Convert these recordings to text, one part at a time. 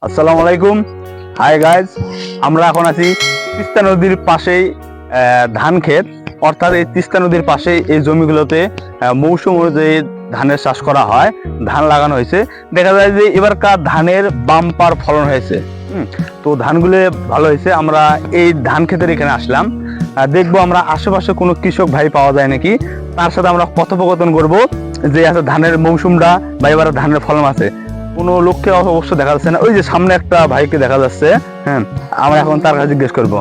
আসসালামু আলাইকুম। Hi guys, আমরা এখন আছি তিস্তা নদীর পাশেই ধান ক্ষেত, অর্থাৎ এই তিস্তা নদীর পাশেই এই জমিগুলোতে মৌসুম অনুযায়ী ধানের চাষ করা হয়, ধান লাগানো হয়েছে। দেখা যায় যে এবারকার ধানের বাম্পার ফলন হয়েছে। তো ধানগুলো ভালো হয়েছে। আমরা এই ধান ক্ষেতের এখানে আসলাম, দেখবো আমরা আশেপাশে কোনো কৃষক ভাই পাওয়া যায় নাকি, তার সাথে আমরা কথোপকথন করব যে আছে ধানের মৌসুমটা বা এবার ধানের ফলন আছে। কোনো লোককে অবশ্য দেখা যাচ্ছে না, ওই যে সামনে একটা ভাইকে দেখা যাচ্ছে। হ্যাঁ, আমরা এখন তার কাছে জিজ্ঞেস করবো।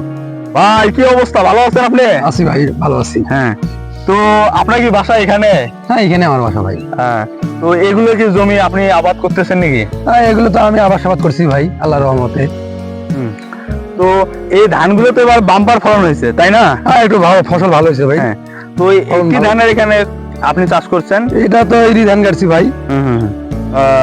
ভাই, কি অবস্থা, ভালো আছেন আপনি? আছি ভাই, ভালো আছি। হ্যাঁ, তো আপনার কি বাসা এখানে? হ্যাঁ, এখানে আমার বাসা ভাই। হ্যাঁ, তো এগুলো কি জমি আপনি আবাদ করতেছেন নাকি? হ্যাঁ, এগুলো তো আমি আবাদ সাবাদ করছি ভাই, আল্লাহর রহমতে। তো এই ধানগুলো তো এবার বাম্পার ফলন হয়েছে, তাই না? হ্যাঁ, একটু ভালো ফসল ভালো হয়েছে ভাই। হ্যাঁ, তো কি ধানের এখানে আপনি চাষ করছেন? এটা তো ইরি ধান কাটছি ভাই।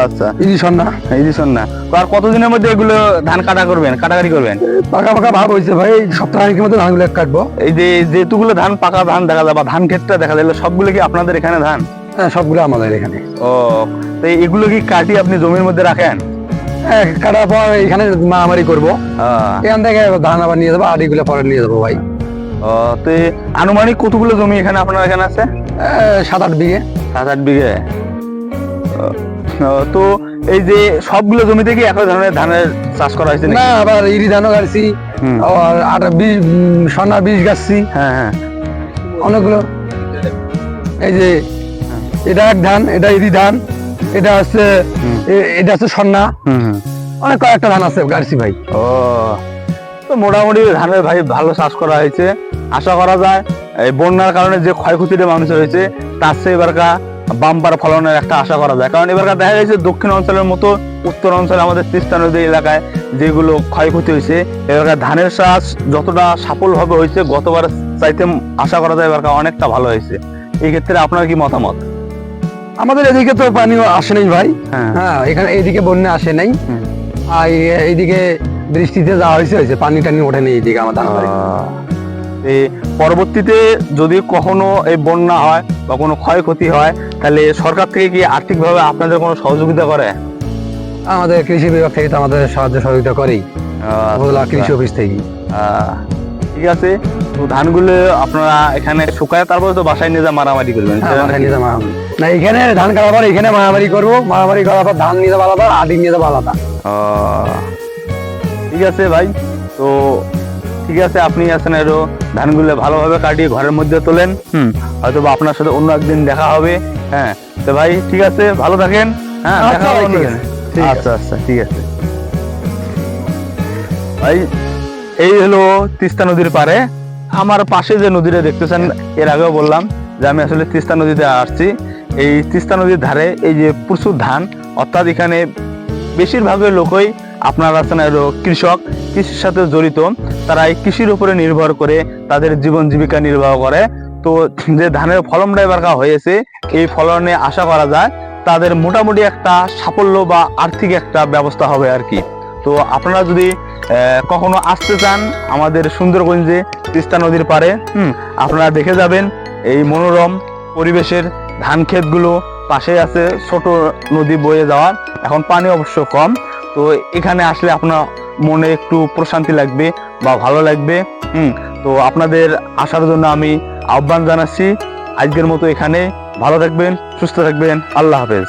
আচ্ছা, ইরিশন না, ইরিশন না। তো আর কতদিনের মধ্যে এগুলো ধান কাটাকাটি করবেন? পাকা পাকা ভাব হয়েছে ভাই, সপ্তাহের মধ্যে ধানগুলো কাটবো। এই যে যেতুগুলো ধান পাকা ধান দেখা যায় বা ধান ক্ষেতটা দেখা যায়, সবগুলো কি আপনাদের এখানে ধান? হ্যাঁ, সবগুলো আমাদের এখানে। ও, তো এগুলো কি কাটি আপনি জমির মধ্যে রাখেন? হ্যাঁ, কাটার পর এখানে মারামারি করবো, এখান থেকে ধান আবার নিয়ে যাবো, আর এগুলো পরে নিয়ে যাবো ভাই। ও, তো আনুমানিক কতগুলো জমি এখানে আপনার এখানে আছে? 7-8 বিঘে। 7-8 বিঘে। তো এই যে সবগুলো জমিতে কি একই ধরনের ধানের চাষ করা হয়েছে না, আবার ইরি ধানও গাড়ছি, আর 20 সোনা 20 গাছছি। হ্যাঁ হ্যাঁ, অনেকগুলো। এই যে এটা এক ধান, এটা ইরি ধান, এটা হচ্ছে এটা হচ্ছে সন্না, অনেক কয়েকটা ধান আছে গাড়ছি ভাই। ও, তো মোটামুটি ধানের ভাই ভালো চাষ করা হয়েছে। আশা করা যায় এই বন্যার কারণে যে ক্ষয়ক্ষতিটা মানুষের হয়েছে, তার চেয়ে এবারকার বাম্পার ফলনের একটা আশা করা যায়। কারণ এবারকার দেখা গেছে দক্ষিণ অঞ্চলের মতো উত্তর অঞ্চলে আমাদের তিস্তা নদী এলাকায় যেগুলো ক্ষয়ক্ষতি হয়েছে, এবারকার ধানের চাষ যতটা সাফল্যভাবে হয়েছে গতবার চাইতে আশা করা যায় এবারকার অনেকটা ভালো হয়েছে। এই ক্ষেত্রে আপনার কি মতামত? আমাদের এদিকে তো পানি আসে নাই ভাই। হ্যাঁ, এখানে এইদিকে বন্যা আসে নাই, আর এইদিকে বৃষ্টিতে যাওয়া হয়েছে, পানি টানি ওঠেনি এইদিকে আমার ধান বাড়ি। এই পরবর্তীতে যদি কখনো এই বন্যা হয় বা কোনো ক্ষয়ক্ষতি হয়, তাহলে সরকার থেকে কি আর্থিকভাবে আপনাদের কোনো সহযোগিতা করে? আমাদের কৃষি বিভাগ থেকে তো আমাদের সাহায্য সহযোগিতা করেই, কৃষি অফিস থেকে। ঠিক আছে, তো ধানগুলো আপনারা এখানে শুকায় তারপরে তো বাসায় নিয়ে যা মারামারি করবেন? না, এখানে ধান কাটার পর এখানে মারামারি করবো, মারামারি করার পর ধান নিয়ে যাবো আলাদা, আদি নিয়ে যাবো আলাদা। ঠিক আছে ভাই, তো ঠিক আছে, আপনি আছেন এরও ধানগুলো ভালোভাবে কাটিয়ে ঘরের মধ্যে তোলেন। হয়তো বা আপনার সাথে অন্য একদিন দেখা হবে। হ্যাঁ, তো ভাই ঠিক আছে, ভালো থাকেন। হ্যাঁ, দেখা হবে অন্যদিন। আচ্ছা আচ্ছা, ঠিক আছে ভাই। এই হলো তিস্তা নদীর পারে। আমার পাশে যে নদীটা দেখতেছেন, এর আগেও বললাম যে আমি আসলে তিস্তা নদীতে আসছি। এই তিস্তা নদীর ধারে এই যে প্রচুর ধান, অর্থাৎ এখানে বেশিরভাগের লোকই আপনার আছেন আরো কৃষক, কৃষির সাথে জড়িত। তারা এই কৃষির উপরে নির্ভর করে তাদের জীবন জীবিকা নির্বাহ করে। তো যে ধানের ফলনটা এবার হয়েছে, এই ফলনে আশা করা যায় তাদের মোটামুটি একটা সাফল্য বা আর্থিক একটা ব্যবস্থা হবে আর কি। তো আপনারা যদি কখনো আসতে চান আমাদের সুন্দরগঞ্জে তিস্তা নদীর পারে, আপনারা দেখে যাবেন এই মনোরম পরিবেশের ধান ক্ষেতগুলো। পাশে আছে ছোট নদী বয়ে যাওয়ার, এখন পানি অবশ্য কম। তো এখানে আসলে আপনার মনে একটু প্রশান্তি লাগবে বা ভালো লাগবে। তো আপনাদের আসার জন্য আমি আহ্বান জানাচ্ছি। আজকের মতো এখানে, ভালো থাকবেন, সুস্থ থাকবেন, আল্লাহ হাফেজ।